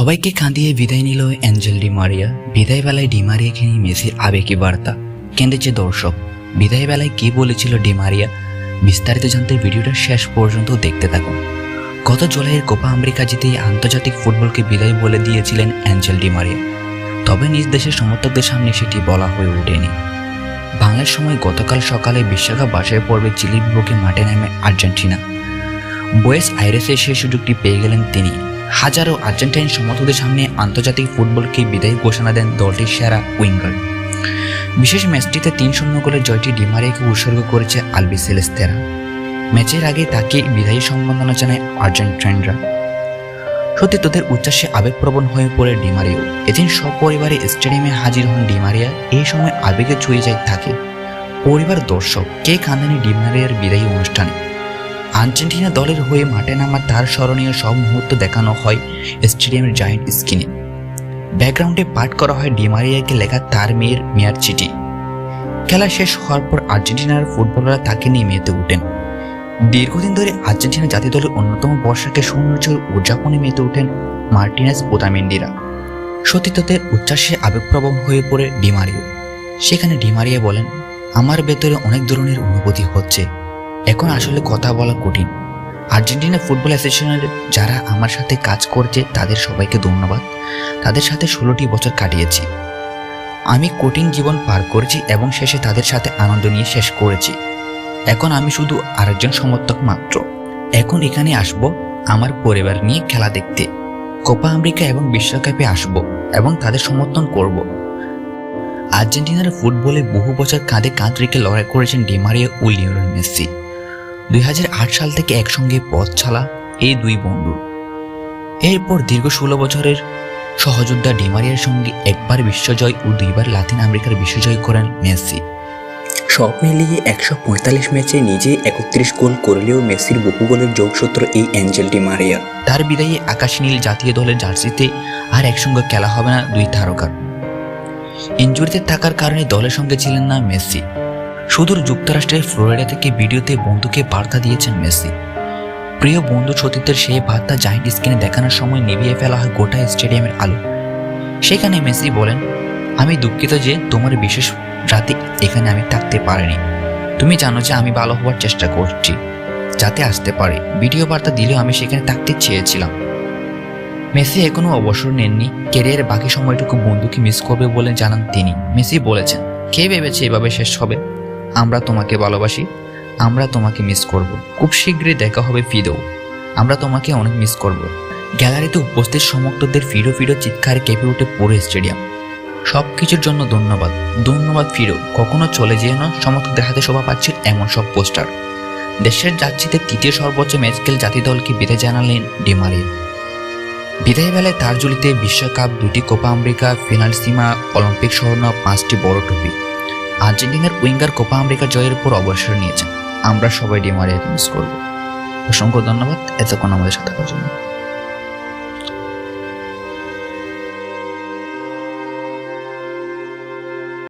সবাইকে কাঁদিয়ে বিদায় নিল অ্যাঞ্জেল ডি মারিয়া। বিদায় বেলায় ডি মারিয়াকে নিয়ে মেসির আবেগী বার্তা, কেঁদেছে দর্শক। বিদায় বেলায় কি বলেছিল ডি মারিয়া, বিস্তারিত জানতে ভিডিওটা শেষ পর্যন্ত দেখতে থাকুন। গত জুলাইয়ের কোপা আমেরিকা জিতেই আন্তর্জাতিক ফুটবলকে বিদায় বলে দিয়েছিলেন অ্যাঞ্জেল ডি মারিয়া। তবে নিজ দেশের সমর্থকদের সামনে সেটি বলা হয়ে ওঠেনি। বাংলার সময় গতকাল সকালে বিশ্বকাপ বাছাই পর্বে চিলির বিপক্ষে মাঠে নামে আর্জেন্টিনা। বুয়েস আইরেসে সেই সুযোগটি পেয়ে গেলেন তিনি। হাজারো আর্জেন্টাইন সমর্থকদের সামনে আন্তর্জাতিক ফুটবলকে বিদায় ঘোষণা দেন দলটির সেরা উইঙ্গার। বিশেষ ম্যাচটিতে ৩-০ গোলের জয়টি ডি মারিয়াকে উৎসর্গ করেছে আলবিসেলেস্তেরা। ম্যাচের আগে তাকে বিদায়ী সম্বর্ধনা জানায় আর্জেন্টাইনরা। সত্যি তাদের উচ্ছ্বাসে আবেগপ্রবণ হয়ে পড়ে ডি মারিয়া। এদিন সপরিবারে স্টেডিয়ামে হাজির হন ডি মারিয়া। এই সময় আবেগে ছুঁয়ে যায় তাকে পরিবার, দর্শক। কে কাঁদেনি ডি মারিয়ার বিদায়ী অনুষ্ঠানে। আর্জেন্টিনা দলের হয়ে মাঠে নামা তার স্মরণীয় সব মুহূর্ত দেখানো হয় স্টেডিয়ামের জায়ান্ট স্ক্রিনে। ব্যাকগ্রাউন্ডে পাঠ করা হয় ডি মারিয়াকে লেখা তার মেয়ের চিঠি। খেলা শেষ হওয়ার পর আর্জেন্টিনার ফুটবলাররা তাকে নিয়ে মেতে ওঠেন। দীর্ঘদিন ধরে আর্জেন্টিনা জাতীয় দলের অন্যতম বর্ষাকে সৌন্দর্য উদযাপনে মেতে ওঠেন মার্টিনেজ ওতামেন্ডিরা। সতীর্থদের উচ্ছ্বাসে আবেগপ্রবণ হয়ে পড়ে ডি মারিয়া। সেখানে ডি মারিয়া বলেন, আমার ভেতরে অনেক ধরনের অনুভূতি হচ্ছে, এখন আসলে কথা বলা কঠিন। আর্জেন্টিনা ফুটবল অ্যাসোসিয়েশনের যারা আমার সাথে কাজ করছে তাদের সবাইকে ধন্যবাদ। তাদের সাথে 16টি বছর কাটিয়েছি। আমি কঠিন জীবন পার করেছি এবং শেষে তাদের সাথে আনন্দ নিয়ে শেষ করেছি। এখন আমি শুধু আরেকজন সমর্থক মাত্র। এখন এখানে আসব আমার পরিবার নিয়ে খেলা দেখতে, কোপা আমেরিকা এবং বিশ্বকাপে আসব এবং তাদের সমর্থন করব। আর্জেন্টিনার ফুটবলে বহু বছর কাঁধে কাঁধ রেখে লড়াই করেছেন ডি মারিয়া ও লিওনেল মেসি। 2008 সাল থেকে একসঙ্গে পথ চলা এই দুই বন্ধু। এরপর দীর্ঘ 16 বছরের সহযোদ্ধা ডি মারিয়ার সঙ্গে একবার বিশ্বজয় ও 2বার লাতিন আমেরিকার বিশ্বজয় করেন মেসি। সব মিলিয়ে 145 ম্যাচে নিজে 31 গোল করলেও মেসির বহু গোলের যোগসূত্র এই অ্যাঞ্জেল ডি মারিয়া। তার বিদায়ী আকাশী নীল জাতীয় দলের জার্সিতে আর একসঙ্গে খেলা হবে না দুই তারকার। ইনজুরিতে থাকার কারণে দলের সঙ্গে ছিলেন না মেসি। সুদূর যুক্তরাষ্ট্রের ফ্লোরিডা থেকে ভিডিওতে বন্ধুকে বার্তা দিয়েছেন মেসি। প্রিয় বন্ধু সতীর্থের সেই বার্তা জায়ান্ট স্ক্রিনে দেখানোর সময় নিভিয়ে ফেলা হয় গোটা স্টেডিয়ামের আলো। সেখানে মেসি বলেন, আমি দুঃখিত যে তোমার বিশেষ রাতে এখানে আমি থাকতে পারিনি। তুমি জানো যে আমি ভালো হওয়ার চেষ্টা করছি যাতে আসতে পারি। ভিডিও বার্তা দিলেও আমি সেখানে থাকতে চেয়েছিলাম। মেসি এখনো অবসর নেননি। ক্যারিয়ারের বাকি সময়টুকু বন্ধুকে মিস করবে বলে জানান তিনি। মেসি বলেছেন, কে ভেবেছে এভাবে শেষ হবে? আমরা তোমাকে ভালোবাসি, আমরা তোমাকে মিস করব। খুব শীঘ্রই দেখা হবে ফিদেও, আমরা তোমাকে অনেক মিস করব। গ্যালারিতে উপস্থিত সমর্থকদের ফিরো ফিরো চিৎকারে কেঁপে ওঠে পুরো স্টেডিয়াম। সব কিছুর জন্য ধন্যবাদ, ধন্যবাদ ফিরো, কখনো চলে যেও না। সমর্থকদের হাতে শোভা পাচ্ছিল এমন সব পোস্টার। দেশের জার্সিতে 3য় সর্বোচ্চ ম্যাচ খেলে জাতীয় দলকে বিদায় জানালেন ডি মারিয়া। বিদায় বেলায় তার ঝুলিতে বিশ্বকাপ, 2টি কোপা আমেরিকা ফিনালসিমা, অলিম্পিক সহ 5টি বড় ট্রফি। আর্জেন্টিনার উইঙ্গার কোপা আমেরিকা জয়ের পর অবসর নিয়েছেন। আমরা সবাই ডি মারিয়াকে মিস করব। অসংখ্য ধন্যবাদ এতক্ষণ আমাদের সাথে থাকার জন্য।